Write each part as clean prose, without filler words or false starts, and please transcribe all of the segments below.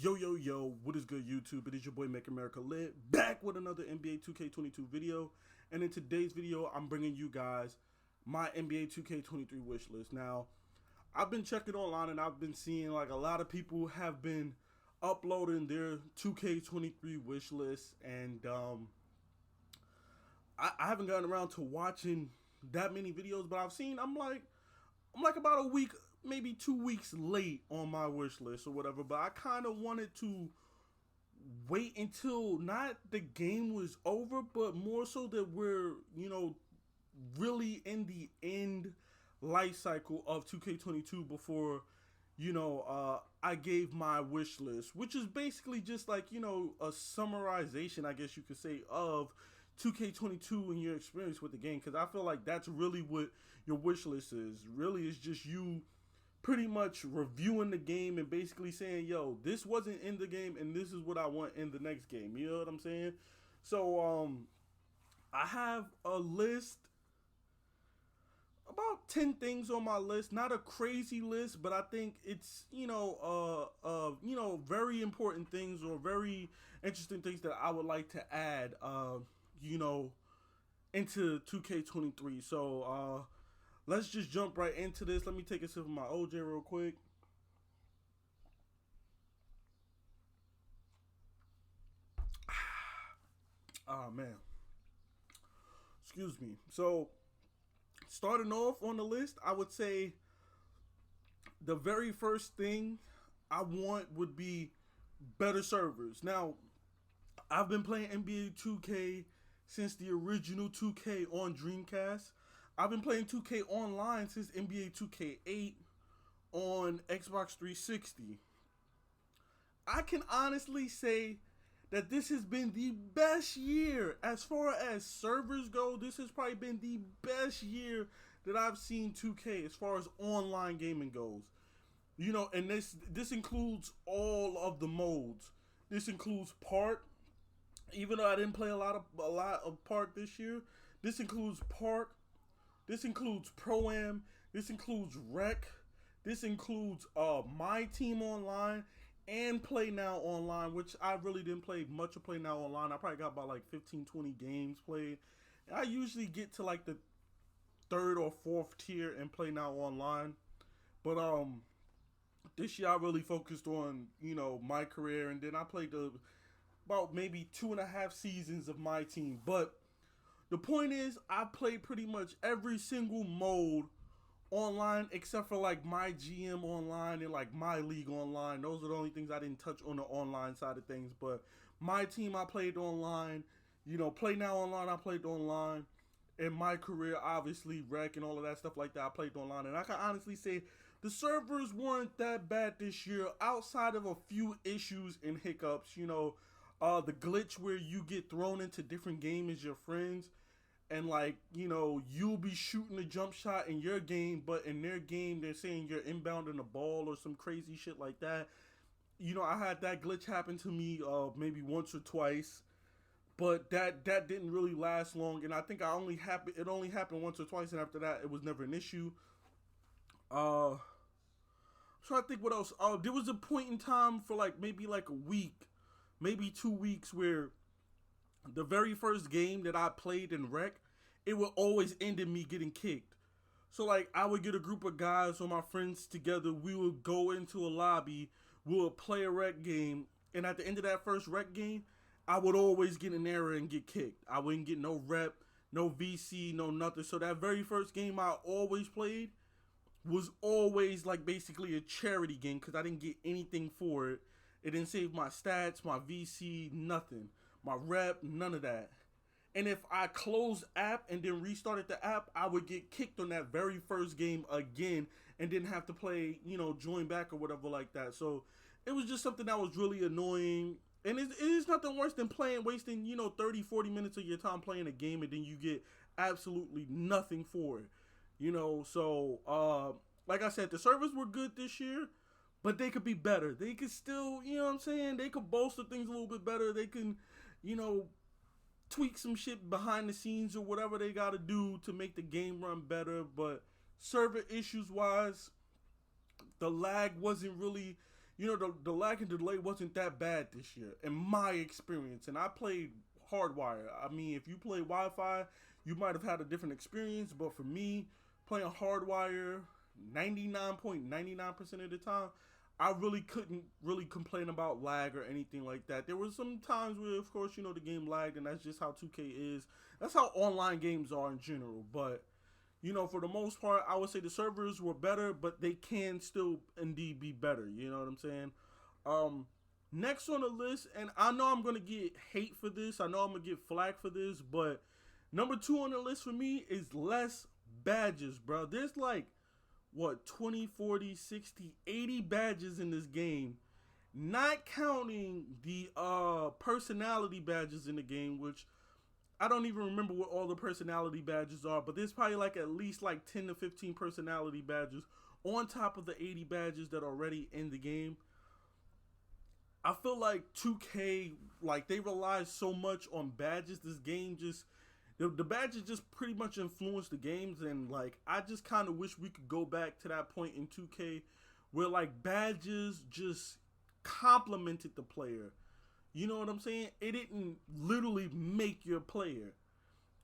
Yo, what is good, YouTube? It is your boy Make America Lit, back with another NBA 2K22 video. And in today's video, I'm bringing you guys my NBA 2K23 wish list. Now, I've been checking online and I've been seeing like a lot of people have been uploading their 2K23 wish list. And I haven't gotten around to watching that many videos, but I'm like about a week, maybe 2 weeks late on my wish list or whatever, but I kind of wanted to wait until not the game was over, but more so that we're, really in the end life cycle of 2K22 before, I gave my wish list, which is basically just like, a summarization, I guess you could say, of 2K22 and your experience with the game, because I feel like that's really what your wish list is. Really, it's just you pretty much reviewing the game and basically saying, yo, this wasn't in the game and this is what I want in the next game. You know what I'm saying? So I have a list, about 10 things on my list. Not a crazy list, but I think it's very important things or very interesting things that I would like to add into 2K23. So let's just jump right into this. Let me take a sip of my OJ real quick. Oh, man. Excuse me. So, starting off on the list, I would say the very first thing I want would be better servers. Now, I've been playing NBA 2K since the original 2K on Dreamcast. I've been playing 2K online since NBA 2K8 on Xbox 360. I can honestly say that this has been the best year as far as servers go. This has probably been the best year that I've seen 2K as far as online gaming goes. And this includes all of the modes. This includes Park. Even though I didn't play a lot of Park this year, this includes Park. This includes Pro-Am. This includes Rec. This includes My Team Online and Play Now Online, which I really didn't play much of Play Now Online. I probably got about like 15, 20 games played. And I usually get to like the third or fourth tier in Play Now Online. But this year I really focused on, my career. And then I played about maybe 2.5 seasons of My Team. But the point is, I played pretty much every single mode online except for like My GM Online and like My League Online. Those are the only things I didn't touch on the online side of things. But My Team, I played online. Play Now Online, I played online. And My Career, obviously, Rec and all of that stuff like that, I played online. And I can honestly say the servers weren't that bad this year outside of a few issues and hiccups. The glitch where you get thrown into different games as your friends. And like, you'll be shooting a jump shot in your game, but in their game, they're saying you're inbounding the ball or some crazy shit like that. I had that glitch happen to me maybe once or twice, but that didn't really last long. And I think it only happened once or twice, and after that, it was never an issue. I'm trying to think what else. There was a point in time for maybe a week, maybe 2 weeks, where the very first game that I played in Rec, it would always end in me getting kicked. So I would get a group of guys or my friends together, we would go into a lobby, we would play a Rec game, and at the end of that first Rec game, I would always get an error and get kicked. I wouldn't get no rep, no VC, no nothing. So that very first game I always played was always basically a charity game because I didn't get anything for it. It didn't save my stats, my VC, nothing. My rep, none of that. And if I closed app and then restarted the app, I would get kicked on that very first game again and didn't have to play, join back or whatever like that. So it was just something that was really annoying. And it is nothing worse than wasting, 30, 40 minutes of your time playing a game and then you get absolutely nothing for it. So like I said, the servers were good this year, but they could be better. They could still, they could bolster things a little bit better. They can, tweak some shit behind the scenes or whatever they got to do to make the game run better. But server issues wise, the lag wasn't really, the lag and delay wasn't that bad this year, in my experience. And I played hardwire. I mean, if you play Wi-Fi, you might have had a different experience. But for me, playing hardwire, 99.99% of the time, I really couldn't really complain about lag or anything like that. There were some times where, of course, the game lagged, and that's just how 2K is. That's how online games are in general. But for the most part, I would say the servers were better, but they can still indeed be better. You know what I'm saying? Next on the list, and I know I'm gonna get hate for this. I know I'm gonna get flack for this, but number 2 on the list for me is less badges, bro. There's like 20, 40, 60, 80 badges in this game, not counting the personality badges in the game, which I don't even remember what all the personality badges are, but there's probably like at least like 10 to 15 personality badges on top of the 80 badges that are already in the game. I feel like 2K, like, they rely so much on badges. This game just, the badges just pretty much influence the games, and like, I just kind of wish we could go back to that point in 2K where like badges just complemented the player. You know what I'm saying? It didn't literally make your player.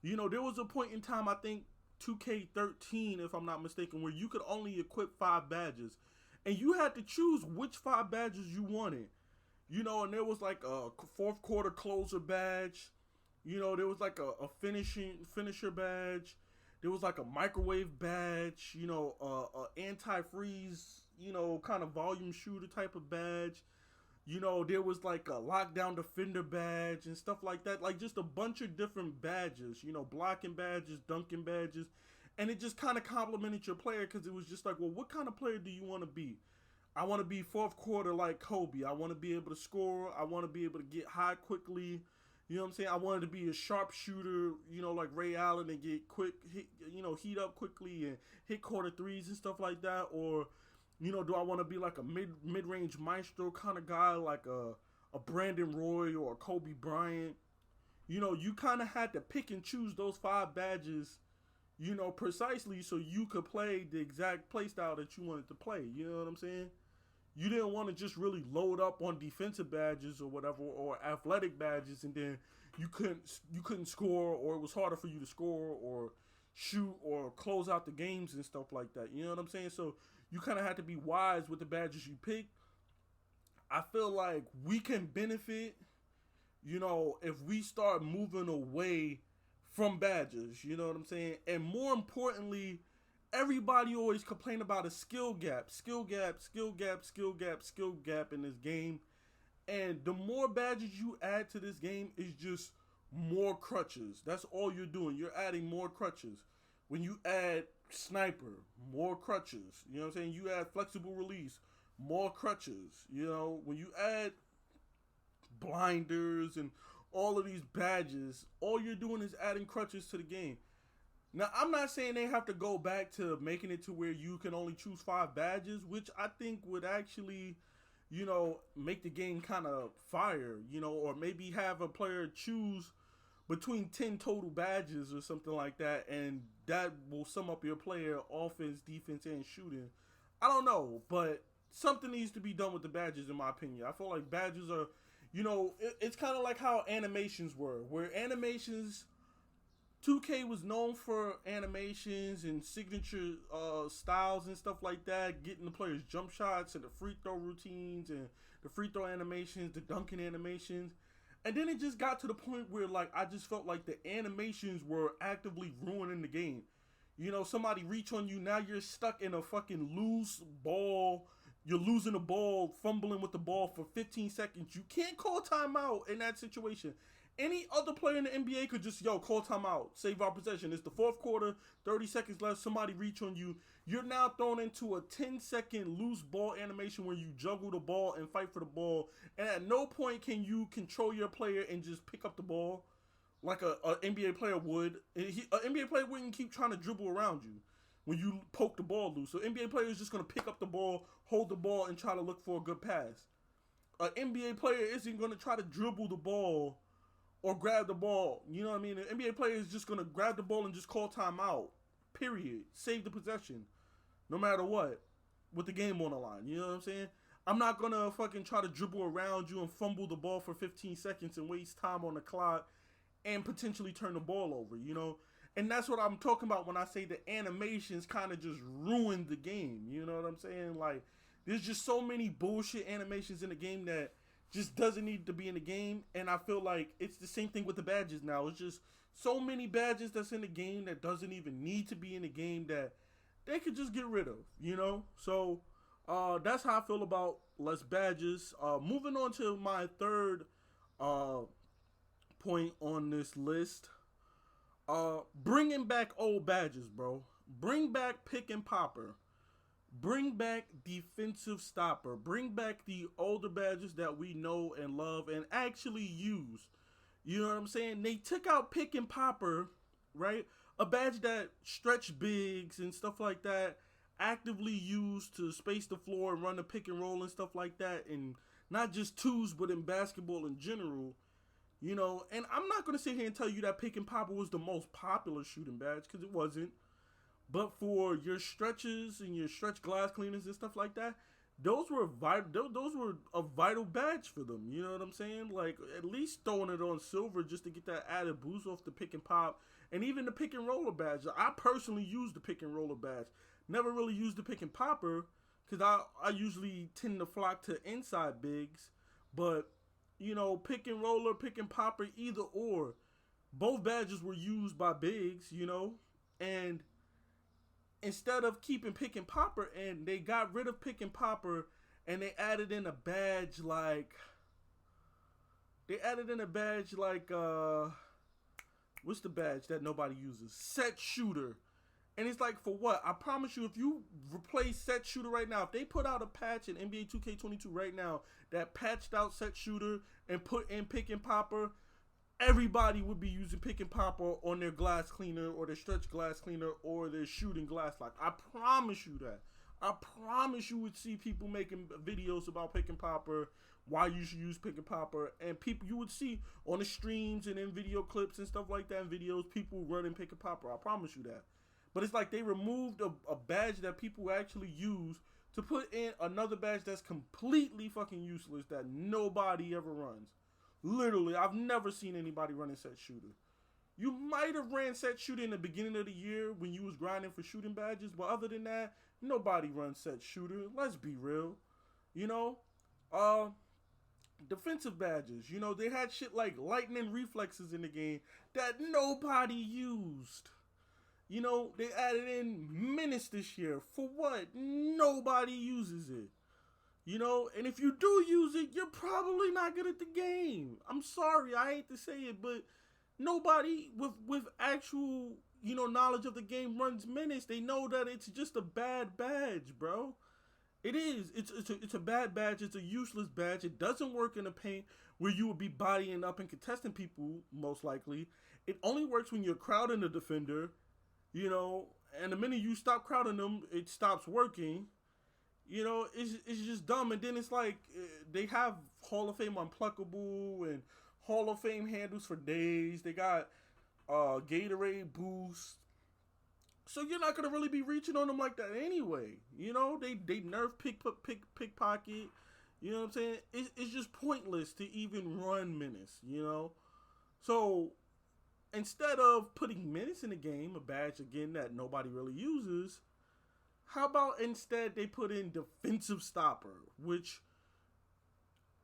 There was a point in time, I think 2K13, if I'm not mistaken, where you could only equip 5 badges, and you had to choose which 5 badges you wanted. And there was like a fourth quarter closer badge. There was like a finisher badge. There was like a microwave badge. A anti-freeze, kind of volume shooter type of badge. There was like a lockdown defender badge and stuff like that. Like, just a bunch of different badges. Blocking badges, dunking badges. And it just kind of complimented your player, because it was just like, well, what kind of player do you want to be? I want to be fourth quarter like Kobe. I want to be able to score. I want to be able to get high quickly. You know what I'm saying? I wanted to be a sharpshooter, like Ray Allen, and get quick, heat up quickly and hit quarter threes and stuff like that. Or, do I want to be like a mid-range maestro kind of guy, like a Brandon Roy or a Kobe Bryant? You kind of had to pick and choose those 5 badges, precisely so you could play the exact play style that you wanted to play. You know what I'm saying? You didn't want to just really load up on defensive badges or whatever, or athletic badges, and then you couldn't score, or it was harder for you to score or shoot or close out the games and stuff like that. You know what I'm saying? So you kind of had to be wise with the badges you pick. I feel like we can benefit, if we start moving away from badges. You know what I'm saying? And more importantly, everybody always complain about a skill gap in this game. And the more badges you add to this game is just more crutches. That's all you're doing. You're adding more crutches. When you add sniper, more crutches. You know what I'm saying? You add flexible release, more crutches. When you add blinders and all of these badges, all you're doing is adding crutches to the game. Now, I'm not saying they have to go back to making it to where you can only choose 5 badges, which I think would actually, make the game kind of fire, or maybe have a player choose between 10 total badges or something like that, and that will sum up your player offense, defense, and shooting. I don't know, but something needs to be done with the badges, in my opinion. I feel like badges are, it's kind of like how animations were, where animations, 2K was known for animations and signature styles and stuff like that, getting the players jump shots and the free throw routines and the free throw animations, the dunking animations. And then it just got to the point where, like, I just felt like the animations were actively ruining the game. Somebody reach on you, now you're stuck in a fucking loose ball. You're losing the ball, fumbling with the ball for 15 seconds. You can't call timeout in that situation. Any other player in the NBA could just, call timeout, save our possession. It's the fourth quarter, 30 seconds left, somebody reach on you. You're now thrown into a 10-second loose ball animation where you juggle the ball and fight for the ball. And at no point can you control your player and just pick up the ball like a NBA player would. An NBA player wouldn't keep trying to dribble around you when you poke the ball loose. So NBA player is just going to pick up the ball, hold the ball, and try to look for a good pass. An NBA player isn't going to try to dribble the ball or grab the ball. You know what I mean? An NBA player is just going to grab the ball and just call timeout. Period. Save the possession. No matter what. With the game on the line. You know what I'm saying? I'm not gonna fucking try to dribble around you and fumble the ball for 15 seconds and waste time on the clock and potentially turn the ball over, you know? And that's what I'm talking about when I say the animations kind of just ruined the game. You know what I'm saying? Like, there's just so many bullshit animations in the game that just doesn't need to be in the game. And I feel like it's the same thing with the badges now. It's just so many badges that's in the game that doesn't even need to be in the game that they could just get rid of, you know? So that's how I feel about less badges. Moving on to my third point on this list. Bringing back old badges, bro. Bring back pick and popper. Bring back defensive stopper. Bring back the older badges that we know and love and actually use. You know what I'm saying? They took out pick and popper, right? A badge that stretch bigs and stuff like that, actively used to space the floor and run the pick and roll and stuff like that, and not just twos, but in basketball in general. You know, and I'm not going to sit here and tell you that pick and popper was the most popular shooting badge, because it wasn't. But for your stretches and your stretch glass cleaners and stuff like that, those were a vital badge for them. You know what I'm saying? Like, at least throwing it on silver just to get that added boost off the pick and pop. And even the pick and roller badge. I personally use the pick and roller badge. Never really used the pick and popper, because I usually tend to flock to inside bigs. But, you know, pick and roller, pick and popper, either or. Both badges were used by bigs, you know. And instead of keeping pick and popper, and they got rid of pick and popper, and they added in a badge like what's the badge that nobody uses? Set shooter. And it's like, for what? I promise you, if you replace set shooter right now, if they put out a patch in NBA 2K22 right now that patched out set shooter and put in pick and popper, everybody would be using pick and popper on their glass cleaner or their stretch glass cleaner or their shooting glass lock. I promise you that. I promise you would see people making videos about pick and popper, why you should use pick and popper, and people you would see on the streams and in video clips and stuff like that, in videos, people running pick and popper. I promise you that. But it's like they removed a badge that people actually use to put in another badge that's completely fucking useless that nobody ever runs. Literally, I've never seen anybody running set shooter. You might have ran set shooter in the beginning of the year when you was grinding for shooting badges, but other than that, nobody runs set shooter. Let's be real. You know? Defensive badges. You know, they had shit like lightning reflexes in the game that nobody used. You know, they added in menace this year. For what? Nobody uses it. You know, and if you do use it, you're probably not good at the game. I'm sorry, I hate to say it, but nobody with actual, you know, knowledge of the game runs menace. They know that it's just a bad badge, bro. It is. It's a bad badge. It's a useless badge. It doesn't work in the paint where you would be bodying up and contesting people, most likely. It only works when you're crowding the defender, you know, and the minute you stop crowding them, it stops working. You know, it's just dumb. And then it's like they have Hall of Fame Unpluckable and Hall of Fame handles for days. They got Gatorade Boost. So you're not going to really be reaching on them like that anyway. You know, they nerf pickpocket. You know what I'm saying? It's just pointless to even run menace, you know? So instead of putting menace in the game, a badge, again, that nobody really uses, how about instead they put in defensive stopper, which,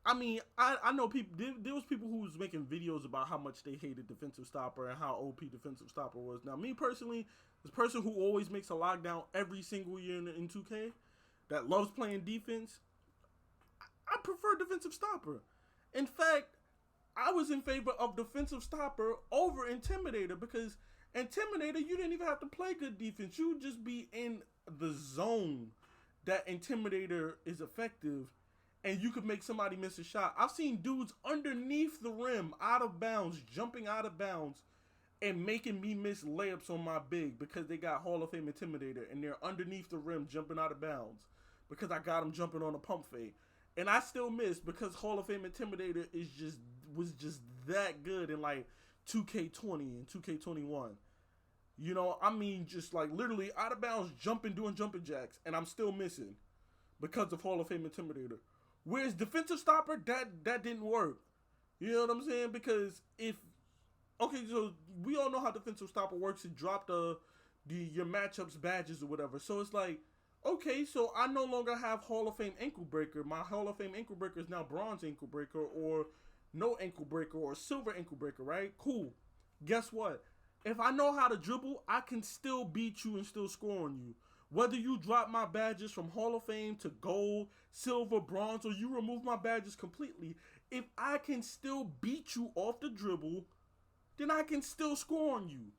I mean, I know people, there was people who was making videos about how much they hated defensive stopper and how OP defensive stopper was. Now, me personally, this person who always makes a lockdown every single year in 2K, that loves playing defense, I prefer defensive stopper. In fact, I was in favor of defensive stopper over Intimidator, because Intimidator, you didn't even have to play good defense. You would just be in the zone that Intimidator is effective, and you could make somebody miss a shot. I've seen dudes underneath the rim, out of bounds, jumping out of bounds, and making me miss layups on my big because they got Hall of Fame Intimidator, and they're underneath the rim jumping out of bounds because I got them jumping on a pump fake. And I still missed because Hall of Fame Intimidator was just that good in like 2K20 and 2K21. You know, I mean, just like literally out of bounds jumping, doing jumping jacks, and I'm still missing because of Hall of Fame Intimidator. Whereas defensive stopper, that didn't work. You know what I'm saying? Because if okay, so we all know how defensive stopper works. It dropped your matchups badges or whatever. So it's like, okay, so I no longer have Hall of Fame ankle breaker. My Hall of Fame ankle breaker is now bronze ankle breaker or no ankle breaker or silver ankle breaker, right? Cool. Guess what? If I know how to dribble, I can still beat you and still score on you. Whether you drop my badges from Hall of Fame to gold, silver, bronze, or you remove my badges completely, if I can still beat you off the dribble, then I can still score on you.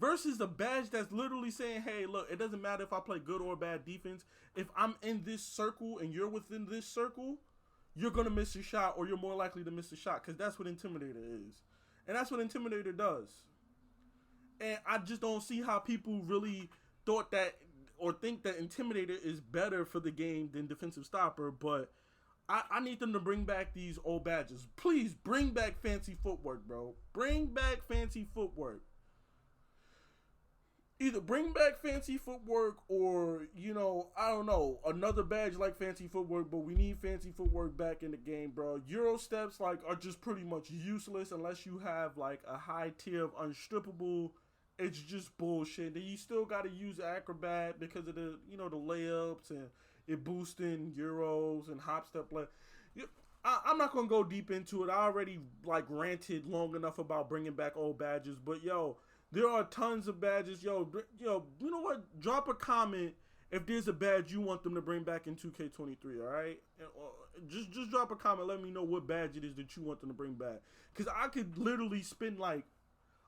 Versus a badge that's literally saying, hey, look, it doesn't matter if I play good or bad defense. If I'm in this circle and you're within this circle, you're going to miss a shot or you're more likely to miss a shot because that's what Intimidator is. And that's what Intimidator does. And I just don't see how people really thought that or think that Intimidator is better for the game than Defensive Stopper, but I need them to bring back these old badges. Please bring back fancy footwork, bro. Bring back fancy footwork. Either bring back fancy footwork or, you know, I don't know, another badge like fancy footwork, but we need fancy footwork back in the game, bro. Euro steps, like, are just pretty much useless unless you have, like, a high tier of unstrippable. It's just bullshit. Then you still got to use acrobat because of the, you know, the layups and it boosting Euros and hop step. I'm not going to go deep into it. I already, like, ranted long enough about bringing back old badges, but, yo, there are tons of badges. Yo, you know what? Drop a comment if there's a badge you want them to bring back in 2K23, all right? Just drop a comment. Let me know what badge it is that you want them to bring back. Because I could literally spend, like,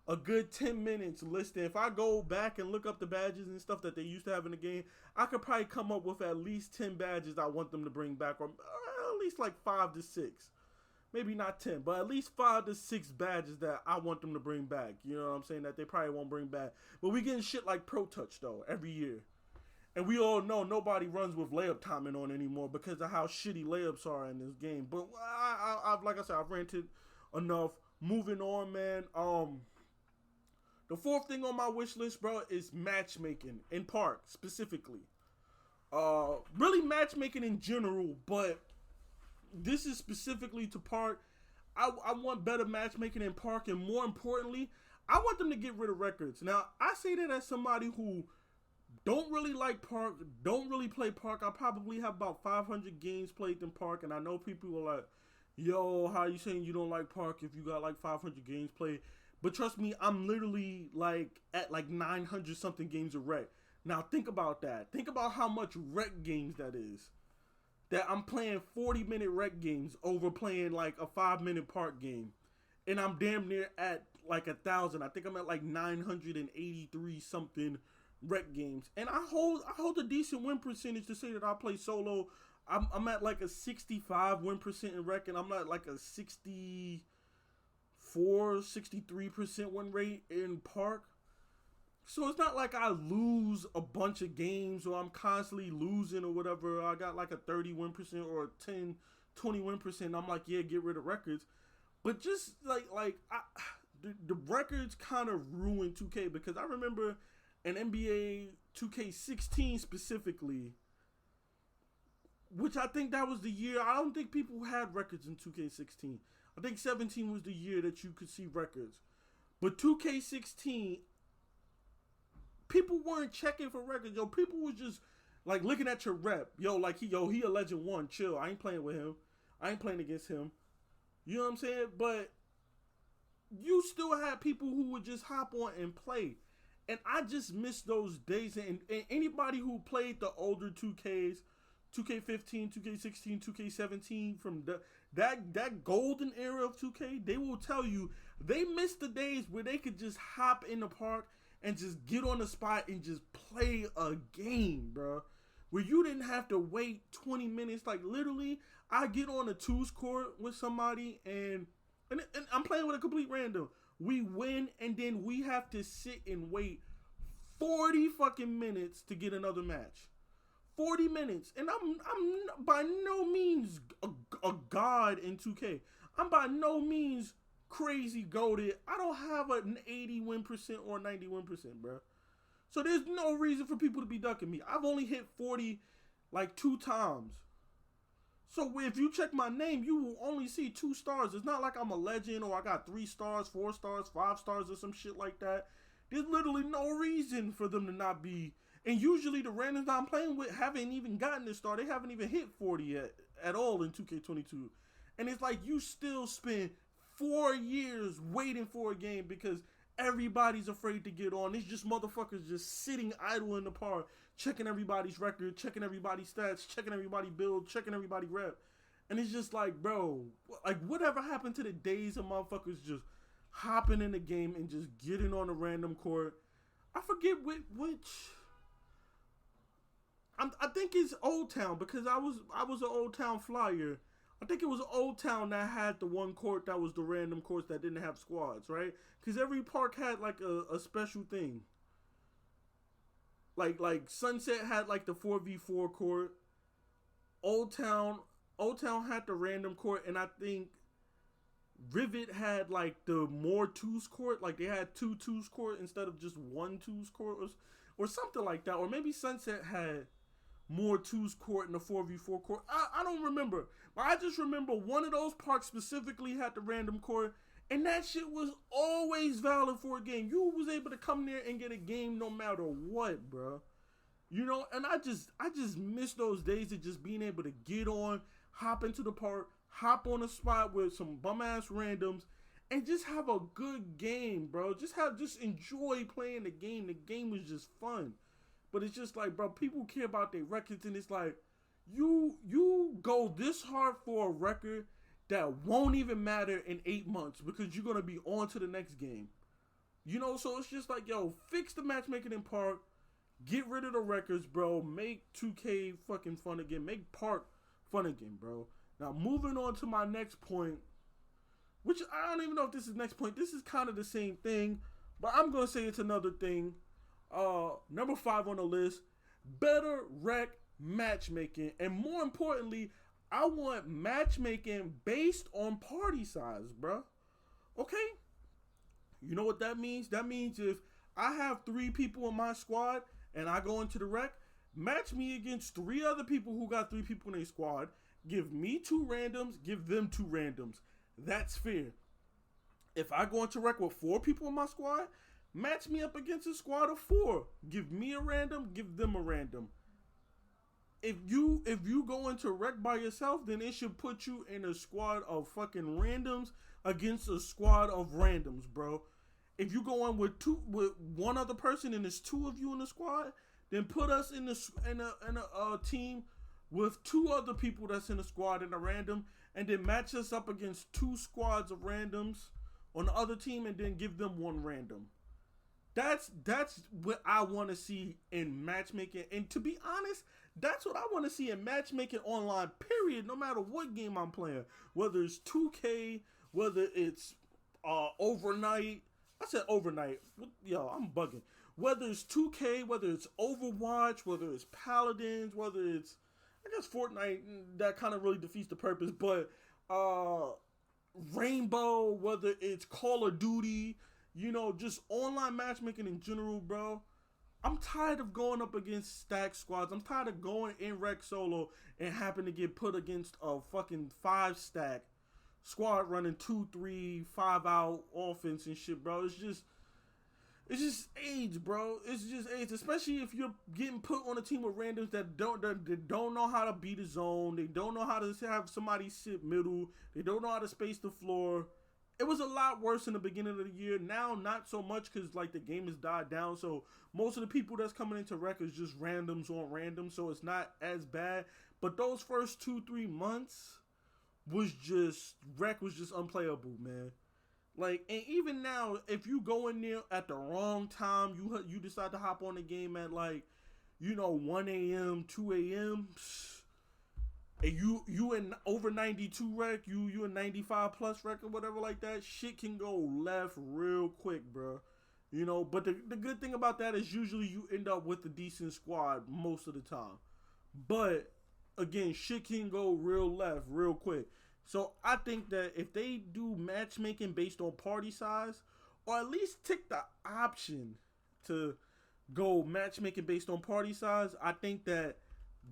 a good 10 minutes listing. If I go back and look up the badges and stuff that they used to have in the game, I could probably come up with at least 10 badges I want them to bring back, or at least like 5 to 6. Maybe not 10, but at least 5 to 6 badges that I want them to bring back. You know what I'm saying? That they probably won't bring back. But we getting shit like Pro Touch, though, every year. And we all know nobody runs with layup timing on anymore because of how shitty layups are in this game. But I've like I said, I've ranted enough. Moving on, man. The fourth thing on my wish list, bro, is matchmaking in Park specifically. Really matchmaking in general, but this is specifically to Park. I want better matchmaking in Park, and more importantly, I want them to get rid of records. Now, I say that as somebody who don't really like Park, don't really play Park. I probably have about 500 games played in Park, and I know people are like, yo, how you saying you don't like Park if you got like 500 games played? But trust me, I'm literally like at like 900 something games of rec. Now think about that. Think about how much rec games that is. That I'm playing 40-minute rec games over playing like a 5-minute Park game. And I'm damn near at like 1,000. I think I'm at like 983 something rec games. And I hold a decent win percentage to say that I play solo. I'm at like a 65 win percent in rec, and I'm at like a 63% win rate in Park. So it's not like I lose a bunch of games or I'm constantly losing or whatever. I got like a 30 win percent or a 10, 20 win percent. I'm like, yeah, get rid of records. But just the records kind of ruined 2K, because I remember in NBA 2K16 specifically, which I think that was the year. I don't think people had records in 2K16. I think 17 was the year that you could see records. But 2K16, people weren't checking for records. Yo, people was just like looking at your rep. Yo, like he a legend 1. Chill. I ain't playing with him. I ain't playing against him. You know what I'm saying? But you still had people who would just hop on and play. And I just miss those days. And anybody who played the older 2Ks, 2K15, 2K16, 2K17, from that golden era of 2K, they will tell you they missed the days where they could just hop in the Park and just get on the spot and just play a game, bro. Where you didn't have to wait 20 minutes. Like, literally, I get on a 2s court with somebody and I'm playing with a complete random. We win, and then we have to sit and wait 40 fucking minutes to get another match. 40 minutes. And I'm by no means a god in 2K. I'm by no means crazy goated. I don't have an 80 win percent or 90 win percent, bro. So there's no reason for people to be ducking me. I've only hit 40 like 2 times. So if you check my name, you will only see 2 stars. It's not like I'm a legend or I got 3 stars, 4 stars, 5 stars, or some shit like that. There's literally no reason for them to not be. And usually the randoms I'm playing with haven't even gotten this star. They haven't even hit 40 yet at all in 2K22. And it's like you still spend 4 years waiting for a game because everybody's afraid to get on. It's just motherfuckers just sitting idle in the park, checking everybody's record, checking everybody's stats, checking everybody's build, checking everybody's rep. And it's just like, bro, like whatever happened to the days of motherfuckers just hopping in the game and just getting on a random court. I forget which. I think it's Old Town because I was an Old Town flyer. I think it was Old Town that had the one court that was the random courts that didn't have squads, right? Because every park had like a special thing. Like Sunset had like the 4v4 court. Old Town had the random court, and I think Rivet had like the more twos court. Like they had 2 twos court instead of just 1 twos court or something like that. Or maybe Sunset had more twos court in the 4v4 court. I don't remember. But I just remember one of those parks specifically had the random court. And that shit was always valid for a game. You was able to come there and get a game no matter what, bro. You know, and I just miss those days of just being able to get on, hop into the park, hop on a spot with some bum ass randoms, and just have a good game, bro. Just enjoy playing the game. The game was just fun. But it's just like, bro, people care about their records, and it's like, you go this hard for a record that won't even matter in 8 months because you're gonna be on to the next game. You know, so it's just like, yo, fix the matchmaking in Park, get rid of the records, bro. Make 2K fucking fun again. Make Park fun again, bro. Now moving on to my next point, which I don't even know if this is next point. This is kind of the same thing, but I'm gonna say it's another thing. Number 5 on the list, better rec matchmaking, and more importantly, I want matchmaking based on party size, bro. Okay? You know what that means? That means if I have 3 people in my squad and I go into the rec, match me against 3 other people who got 3 people in their squad. Give me 2 randoms, give them 2 randoms. That's fair. If I go into rec with 4 people in my squad, match me up against a squad of 4. Give me a random, give them a random. If you go into rec by yourself, then it should put you in a squad of fucking randoms against a squad of randoms, bro. If you go on with one other person and there's 2 of you in the squad, then put us in a team with 2 other people that's in a squad in a random, and then match us up against 2 squads of randoms on the other team, and then give them 1 random. That's what I want to see in matchmaking, and to be honest, that's what I want to see in matchmaking online, period, no matter what game I'm playing. Whether it's 2K, whether it's overnight. I said overnight. Yo, I'm bugging. Whether it's 2K, whether it's Overwatch, whether it's Paladins, whether it's, I guess Fortnite, that kind of really defeats the purpose, but Rainbow, whether it's Call of Duty, you know, just online matchmaking in general, bro. I'm tired of going up against stack squads. I'm tired of going in rec solo and happen to get put against a fucking 5 stack squad running 2, 3, 5 out offense and shit, bro. It's just age, bro. It's just age, especially if you're getting put on a team with randoms that don't know how to beat a zone. They don't know how to have somebody sit middle. They don't know how to space the floor. It was a lot worse in the beginning of the year. Now, not so much because like the game has died down. So most of the people that's coming into rec is just randoms on randoms. So it's not as bad. But those first 2-3 months was just, rec was just unplayable, man. Like, and even now, if you go in there at the wrong time, you decide to hop on the game at like, you know, 1 a.m., 2 a.m., and you in over 92 rec, you in 95 plus rec or whatever like that, shit can go left real quick, bro. You know, but the good thing about that is usually you end up with a decent squad most of the time. But again, shit can go real left real quick. So I think that if they do matchmaking based on party size, or at least take the option to go matchmaking based on party size, I think that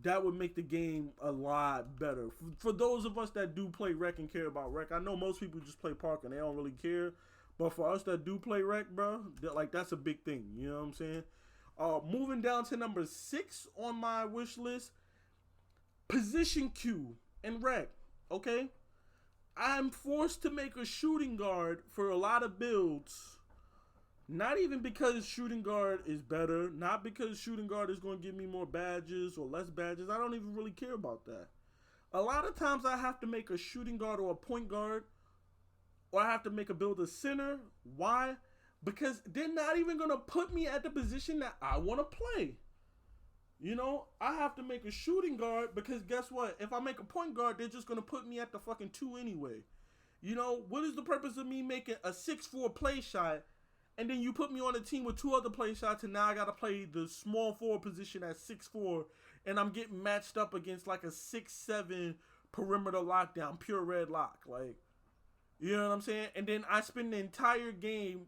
that would make the game a lot better. For those of us that do play rec and care about rec, I know most people just play park and they don't really care. But for us that do play rec, bro, that's a big thing. You know what I'm saying? Moving down to number 6 on my wish list, position Q in rec. Okay? I'm forced to make a shooting guard for a lot of builds. Not even because shooting guard is better. Not because shooting guard is going to give me more badges or less badges. I don't even really care about that. A lot of times I have to make a shooting guard or a point guard, or I have to make a build a center. Why? Because they're not even going to put me at the position that I want to play. You know, I have to make a shooting guard because guess what? If I make a point guard, they're just going to put me at the fucking 2 anyway. You know, what is the purpose of me making a 6'4" play shot, and then you put me on a team with 2 other play shots, and now I got to play the small forward position at 6'4", and I'm getting matched up against like a 6'7" perimeter lockdown, pure red lock. Like, you know what I'm saying? And then I spend the entire game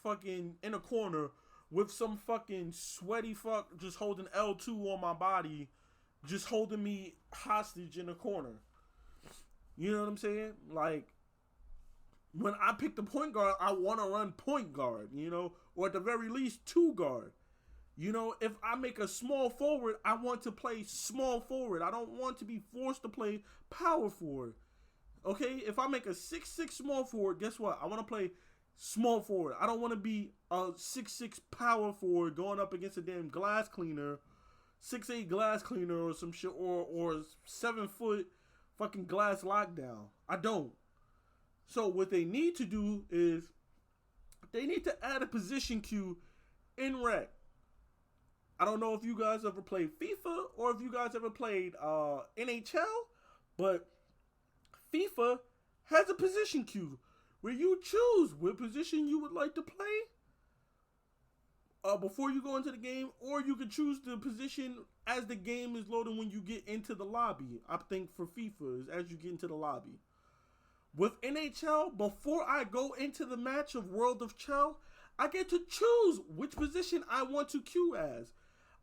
fucking in a corner with some fucking sweaty fuck just holding L2 on my body, just holding me hostage in a corner. You know what I'm saying? Like, when I pick the point guard, I want to run point guard, you know, or at the very least 2 guard. You know, if I make a small forward, I want to play small forward. I don't want to be forced to play power forward. Okay, if I make a 6'6" small forward, guess what? I want to play small forward. I don't want to be a 6'6" power forward going up against a damn glass cleaner, 6'8" glass cleaner or some shit, or 7 foot fucking glass lockdown. I don't. So what they need to do is they need to add a position queue in rec. I don't know if you guys ever played FIFA or if you guys ever played NHL, but FIFA has a position queue where you choose what position you would like to play before you go into the game, or you can choose the position as the game is loading when you get into the lobby. I think for FIFA is as you get into the lobby. With NHL, before I go into the match of World of Chell, I get to choose which position I want to queue as.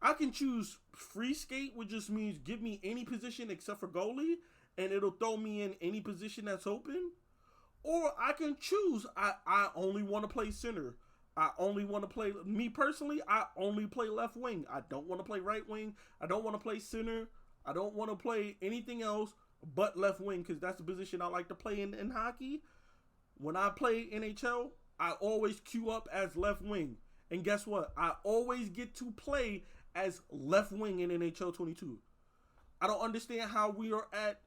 I can choose free skate, which just means give me any position except for goalie, and it'll throw me in any position that's open. Or I can choose, I only want to play center. I only want to play, me personally, I only play left wing. I don't want to play right wing. I don't want to play center. I don't want to play anything else but left wing, because that's the position I like to play in hockey. When I play NHL, I always queue up as left wing. And guess what? I always get to play as left wing in NHL 22. I don't understand how we are at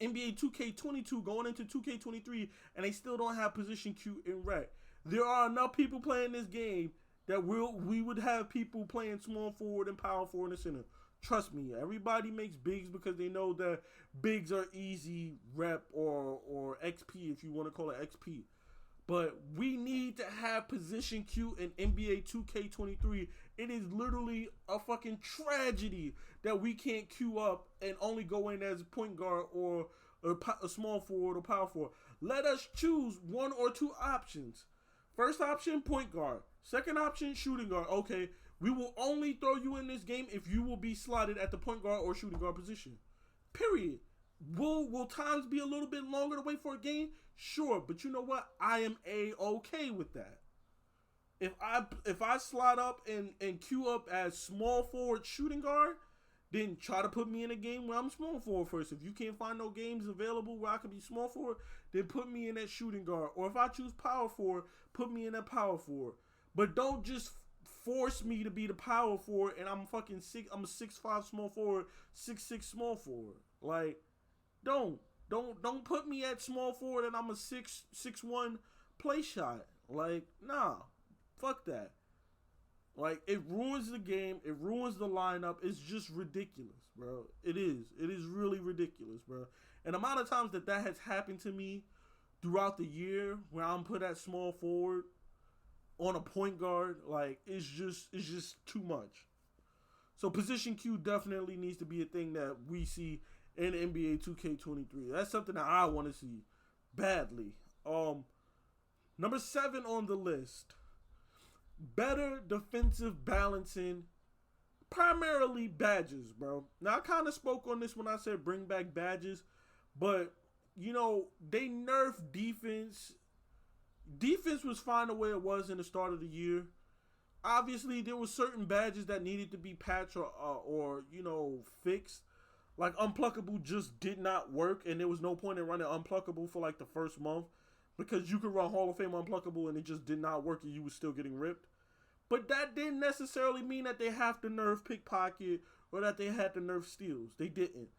NBA 2K22 going into 2K23 and they still don't have position queue in rec. There are enough people playing this game that we would have people playing small forward and power forward in the center. Trust me, everybody makes bigs because they know that bigs are easy rep or XP, if you want to call it XP. But we need to have position queue in NBA 2K23. It is literally a fucking tragedy that we can't queue up and only go in as a point guard or a small forward or power forward. Let us choose 1 or 2 options. First option, point guard. Second option, shooting guard. Okay, we will only throw you in this game if you will be slotted at the point guard or shooting guard position. Period. Will times be a little bit longer to wait for a game? Sure, but you know what? I am okay with that. If I slot up and queue up as small forward shooting guard, then try to put me in a game where I'm small forward first. If you can't find no games available where I can be small forward, then put me in that shooting guard. Or if I choose power forward, put me in that power forward. But don't just force me to be the power forward and I'm a 6'5" small forward, 6'6" small forward. Like, don't put me at small forward and I'm a 6'1" play shot. Like, nah. Fuck that. Like, it ruins the game. It ruins the lineup. It's just ridiculous, bro. It is. It is really ridiculous, bro. And the amount of times that has happened to me throughout the year where I'm put at small forward on a point guard, like, it's just too much. So position Q definitely needs to be a thing that we see in NBA 2K23. That's something that I want to see badly. Number 7 on the list. Better defensive balancing primarily badges, bro. Now, I kind of spoke on this when I said bring back badges, but, you know, they nerfed defense. Defense was fine the way it was in the start of the year. Obviously, there were certain badges that needed to be patched or you know, fixed. Like, Unpluckable just did not work, and there was no point in running Unpluckable for, like, the first month, because you could run Hall of Fame Unpluckable, and it just did not work, and you were still getting ripped. But that didn't necessarily mean that they have to nerf Pickpocket or that they had to nerf Steals. They didn't.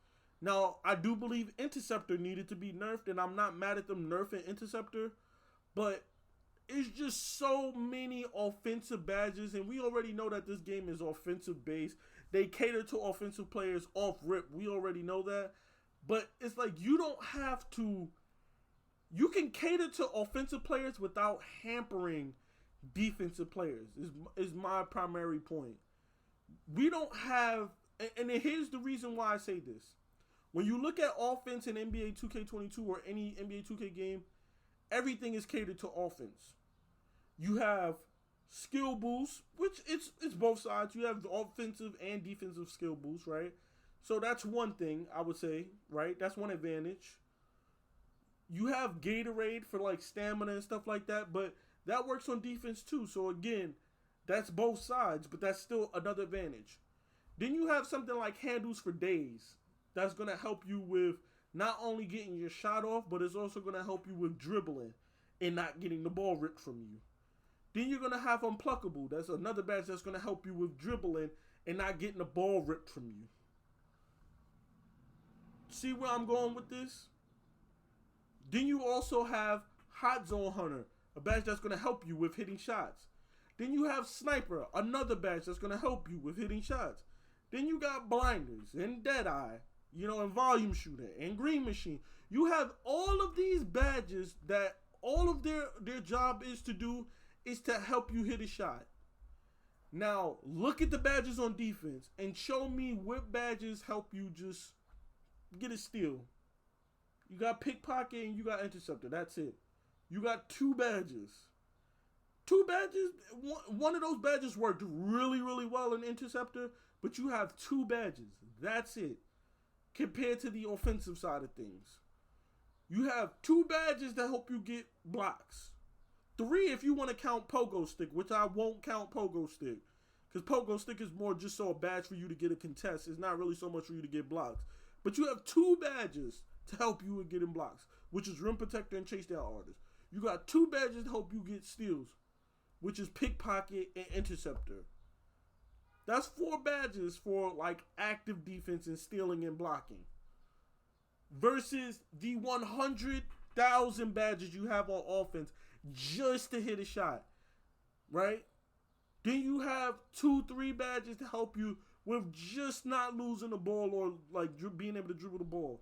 Now, I do believe Interceptor needed to be nerfed, and I'm not mad at them nerfing Interceptor, but it's just so many offensive badges, and we already know that this game is offensive based. They cater to offensive players off rip. We already know that. But it's like, you don't have to... You can cater to offensive players without hampering defensive players, is my primary point. We don't have... And here's the reason why I say this. When you look at offense in NBA 2K22 or any NBA 2K game, everything is catered to offense. You have skill boost, which it's both sides. You have the offensive and defensive skill boost, right? So that's one thing I would say, right? That's one advantage. You have Gatorade for like stamina and stuff like that, but that works on defense too. So again, that's both sides, but that's still another advantage. Then you have something like handles for days. That's going to help you with not only getting your shot off, but it's also going to help you with dribbling and not getting the ball ripped from you. Then you're going to have Unpluckable. That's another badge that's going to help you with dribbling and not getting the ball ripped from you. See where I'm going with this? Then you also have Hot Zone Hunter, a badge that's going to help you with hitting shots. Then you have Sniper, another badge that's going to help you with hitting shots. Then you got Blinders and Deadeye, you know, and Volume Shooter and Green Machine. You have all of these badges that all of their job is to do is to help you hit a shot. Now, look at the badges on defense and show me what badges help you just get a steal. You got Pickpocket and you got Interceptor. That's it. You got two badges. Two badges. One of those badges worked really, really well in Interceptor, but you have two badges. That's it. Compared to the offensive side of things. You have two badges that help you get blocks. Three if you want to count Pogo Stick, which I won't count Pogo Stick. Because Pogo Stick is more just so a badge for you to get a contest. It's not really so much for you to get blocks. But you have two badges to help you with getting blocks, which is Rim Protector and Chase Down Artist. You got two badges to help you get steals, which is Pickpocket and Interceptor. That's four badges for like active defense and stealing and blocking. Versus the 100,000 badges you have on offense just to hit a shot. Right? Then you have 2-3 badges to help you with just not losing the ball or like being able to dribble the ball.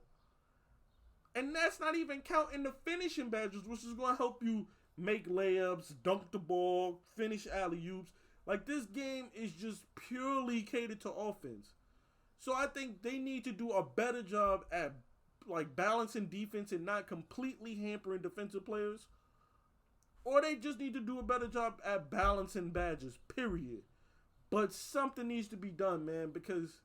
And that's not even counting the finishing badges, which is going to help you make layups, dunk the ball, finish alley-oops. Like, this game is just purely catered to offense. So I think they need to do a better job at like balancing defense and not completely hampering defensive players. Or they just need to do a better job at balancing badges, period. But something needs to be done, man, because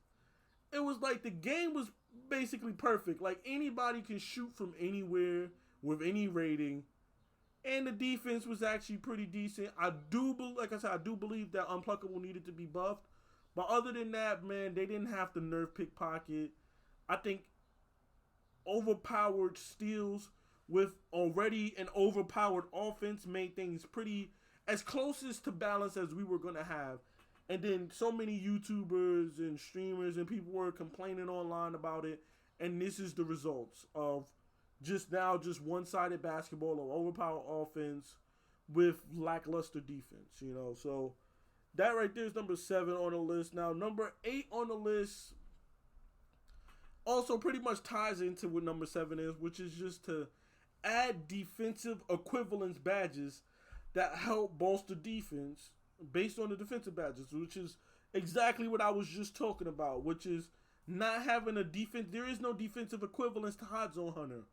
it was like the game was basically perfect. Like, anybody can shoot from anywhere with any rating. And the defense was actually pretty decent. Like I said, I do believe that Unpluckable needed to be buffed. But other than that, man, they didn't have to nerf Pickpocket. I think overpowered steals with already an overpowered offense made things pretty as closest to balance as we were going to have. And then so many YouTubers and streamers and people were complaining online about it. And this is the results of just one-sided basketball or overpowered offense with lackluster defense, you know. So that right there is number 7 on the list. Now, number 8 on the list also pretty much ties into what number 7 is, which is just to add defensive equivalence badges that help bolster defense based on the defensive badges, which is exactly what I was just talking about, which is not having a defense. There is no defensive equivalence to Hot Zone Hunter.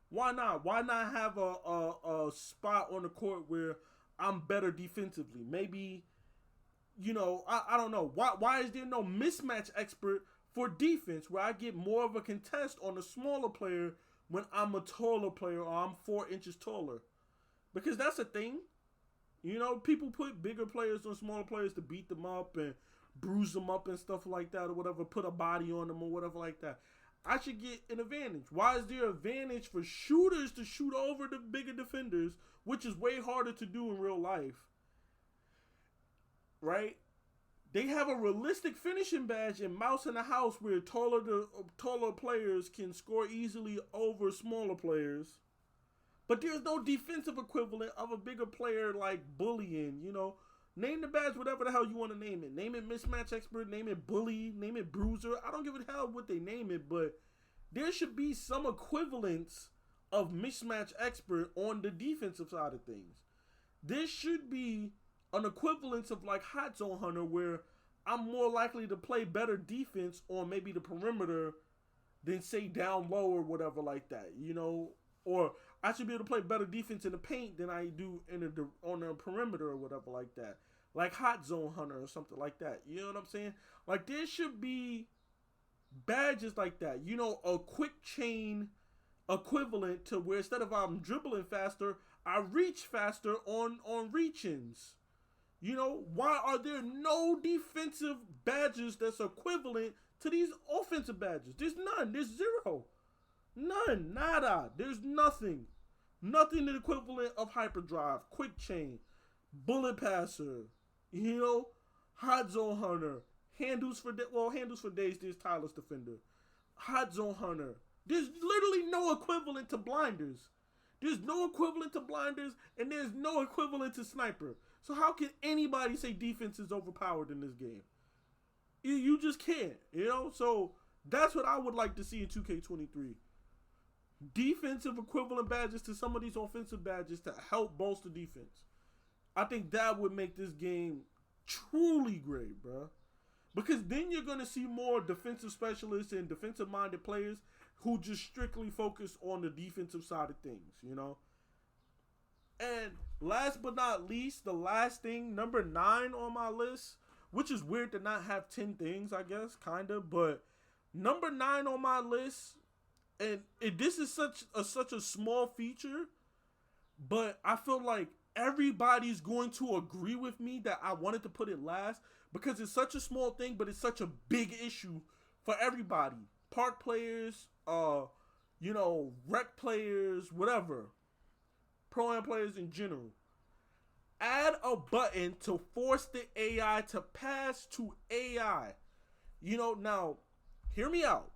Why not? Why not have a spot on the court where I'm better defensively? Maybe I don't know. Why is there no mismatch expert for defense where I get more of a contest on a smaller player when I'm a taller player or I'm 4 inches taller? Because that's a thing. People put bigger players on smaller players to beat them up and bruise them up and stuff like that or whatever, put a body on them or whatever like that. I should get an advantage. Why is there an advantage for shooters to shoot over the bigger defenders, which is way harder to do in real life? Right? They have a realistic finishing badge in Mouse in the House where taller players can score easily over smaller players. But there's no defensive equivalent of a bigger player like bullying, Name the badge whatever the hell you want to name it. Name it mismatch expert, name it bully, name it bruiser. I don't give a hell what they name it, but there should be some equivalence of mismatch expert on the defensive side of things. There should be an equivalence of like hot zone hunter where I'm more likely to play better defense on maybe the perimeter than say down low or whatever like that, or I should be able to play better defense in the paint than I do on the perimeter or whatever like that. Like hot zone hunter or something like that. You know what I'm saying? Like there should be badges like that. A quick chain equivalent to where instead of I'm dribbling faster, I reach faster on reach-ins. Why are there no defensive badges that's equivalent to these offensive badges? There's none. There's zero. None. Nada. There's nothing. Nothing the equivalent of hyperdrive, quick chain, bullet passer, hot zone hunter, handles for days. There's tireless defender, hot zone hunter. There's literally no equivalent to blinders. There's no equivalent to blinders, and there's no equivalent to sniper. So how can anybody say defense is overpowered in this game? You just can't, So that's what I would like to see in 2K23. Defensive equivalent badges to some of these offensive badges to help bolster defense. I think that would make this game truly great, bro. Because then you're going to see more defensive specialists and defensive-minded players who just strictly focus on the defensive side of things, And last but not least, the last thing, number 9 on my list, which is weird to not have 10 things, I guess, kind of. But number 9 on my list, and this is such a small feature, but I feel like everybody's going to agree with me that I wanted to put it last because it's such a small thing, but it's such a big issue for everybody. Park players, rec players, whatever. Pro-am players in general. Add a button to force the AI to pass to AI. Now, hear me out.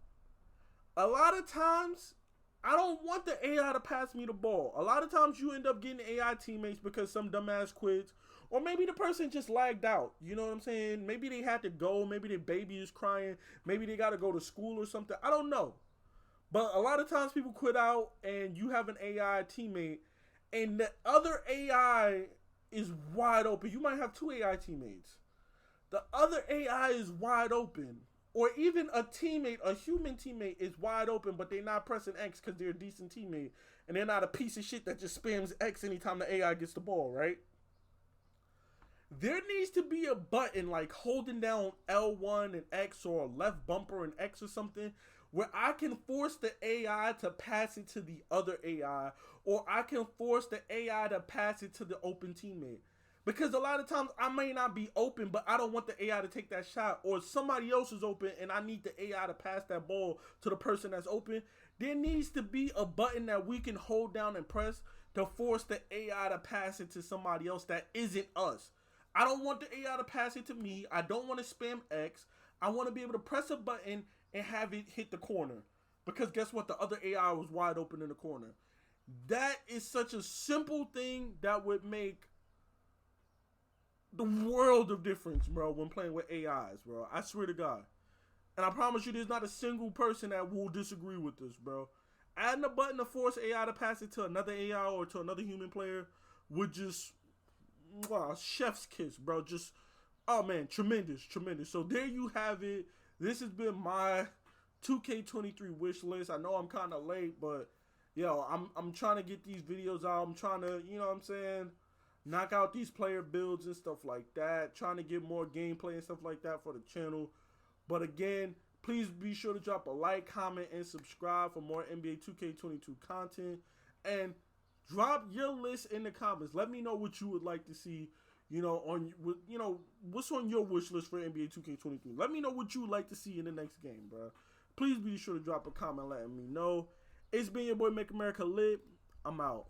A lot of times, I don't want the AI to pass me the ball. A lot of times you end up getting AI teammates because some dumbass quits. Or maybe the person just lagged out. You know what I'm saying? Maybe they had to go. Maybe their baby is crying. Maybe they got to go to school or something. I don't know. But a lot of times people quit out and you have an AI teammate. And the other AI is wide open. You might have 2 AI teammates. The other AI is wide open. Or even a human teammate is wide open, but they're not pressing X because they're a decent teammate. And they're not a piece of shit that just spams X anytime the AI gets the ball, right? There needs to be a button like holding down L1 and X or left bumper and X or something where I can force the AI to pass it to the other AI, or I can force the AI to pass it to the open teammate. Because a lot of times I may not be open, but I don't want the AI to take that shot. Or somebody else is open and I need the AI to pass that ball to the person that's open. There needs to be a button that we can hold down and press to force the AI to pass it to somebody else that isn't us. I don't want the AI to pass it to me. I don't want to spam X. I want to be able to press a button and have it hit the corner. Because guess what? The other AI was wide open in the corner. That is such a simple thing that would make the world of difference, bro, when playing with AIs, bro. I swear to God. And I promise you there's not a single person that will disagree with this, bro. Adding a button to force AI to pass it to another AI or to another human player would just, wow, chef's kiss, bro. Just, oh man, tremendous. So there you have it. This has been my 2K23 wish list. I know I'm kind of late, but, yo, I'm trying to get these videos out. I'm trying to, you know what I'm saying, knock out these player builds and stuff like that. Trying to get more gameplay and stuff like that for the channel. But again, please be sure to drop a like, comment, and subscribe for more NBA 2K22 content. And drop your list in the comments. Let me know what you would like to see. What's on your wish list for NBA 2K23. Let me know what you would like to see in the next game, bro. Please be sure to drop a comment letting me know. It's been your boy Make America Lit. I'm out.